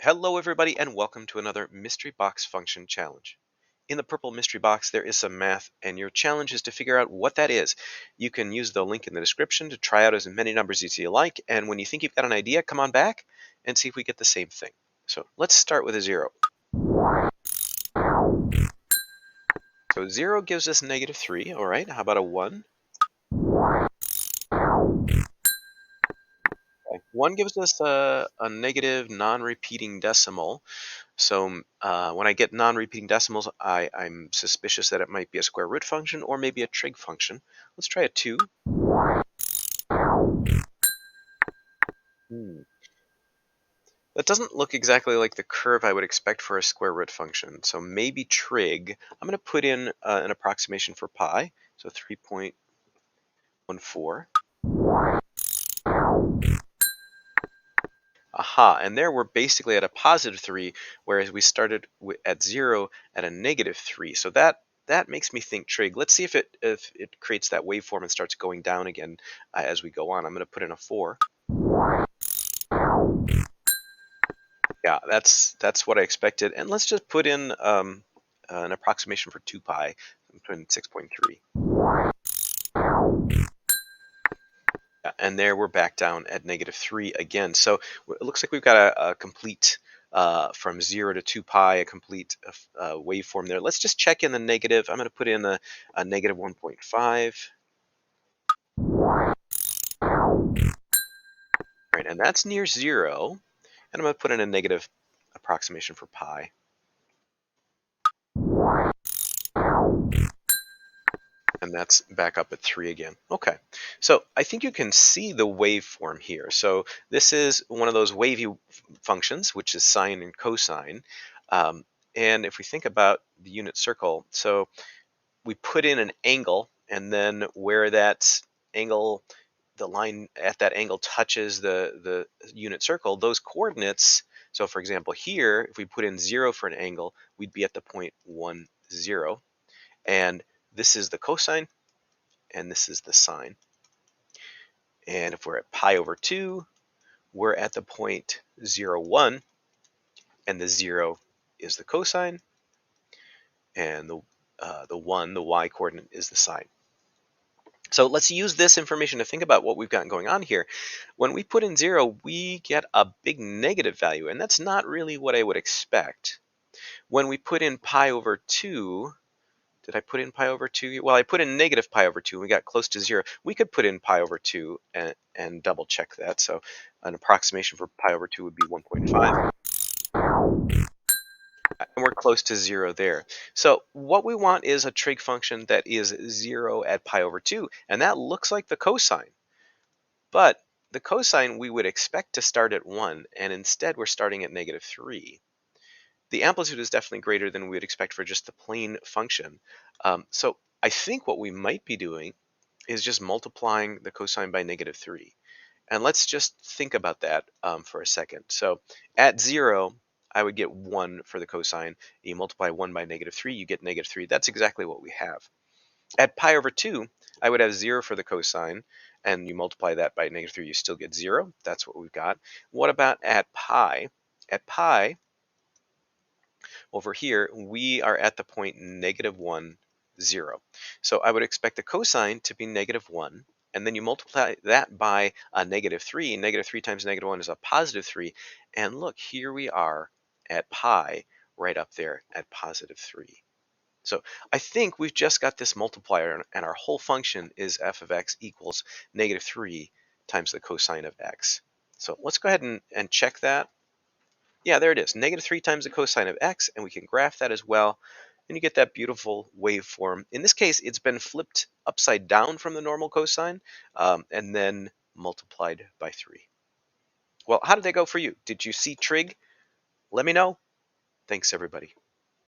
Hello everybody and welcome to another mystery box function challenge. In the purple mystery box there is some math and your challenge is to figure out what that is. You can use the link in the description to try out as many numbers as you like, and when you think you've got an idea, come on back and see if we get the same thing. So let's start with a 0. So 0 gives us -3, all right. How about a 1? Okay. 1 gives us a negative non-repeating decimal. So when I get non-repeating decimals, I'm suspicious that it might be a square root function or maybe a trig function. Let's try a 2. Hmm. That doesn't look exactly like the curve I would expect for a square root function. So maybe trig. I'm going to put in an approximation for pi. So 3.14. Aha, and there we're basically at a +3, whereas we started at 0 at a -3. So that makes me think trig. Let's see if it creates that waveform and starts going down again as we go on. I'm going to put in a 4. Yeah, that's what I expected. And let's just put in an approximation for 2 pi. I'm putting 6.3. Yeah, and there we're back down at -3 again. So it looks like we've got a complete from 0 to 2 pi, a complete waveform there. Let's just check in the negative. I'm going to put in a -1.5. Right, and that's near 0. And I'm going to put in a negative approximation for pi. And that's back up at 3 again. Okay, so I think you can see the waveform here. So this is one of those wavy functions, which is sine and cosine. Um, and if we think about the unit circle, so we put in an angle, and then where that angle, the line at that angle touches the unit circle, those coordinates. So for example, here, if we put in 0 for an angle, we'd be at the point 1, 0. And this is the cosine, and this is the sine. And if we're at pi over 2, we're at the point 0, 1, and the 0 is the cosine, and the 1, the y coordinate, is the sine. So let's use this information to think about what we've got going on here. When we put in 0, we get a big negative value, and that's not really what I would expect. When we put in pi over 2, did I put in pi over 2? Well, I put in negative pi over 2, and we got close to 0. We could put in pi over 2 and double check that. So an approximation for pi over 2 would be 1.5. And we're close to 0 there. So what we want is a trig function that is 0 at pi over 2, and that looks like the cosine. But the cosine we would expect to start at 1, and instead we're starting at -3. The amplitude is definitely greater than we would expect for just the plain function. So I think what we might be doing is just multiplying the cosine by -3. And let's just think about that for a second. So at 0, I would get 1 for the cosine. You multiply 1 by -3, you get -3. That's exactly what we have. At pi over 2, I would have 0 for the cosine, and you multiply that by -3, you still get 0. That's what we've got. What about at pi? At pi, over here, we are at the point -1, 0. So I would expect the cosine to be -1, and then you multiply that by a -3. -3 times -1 is a +3. And look, here we are at pi, right up there at +3. So I think we've just got this multiplier, and our whole function is f of x equals -3 times the cosine of x. So let's go ahead and check that. Yeah, there it is, -3 times the cosine of x, and we can graph that as well, and you get that beautiful waveform. In this case, it's been flipped upside down from the normal cosine, and then multiplied by 3. Well, how did that go for you? Did you see trig? Let me know. Thanks, everybody.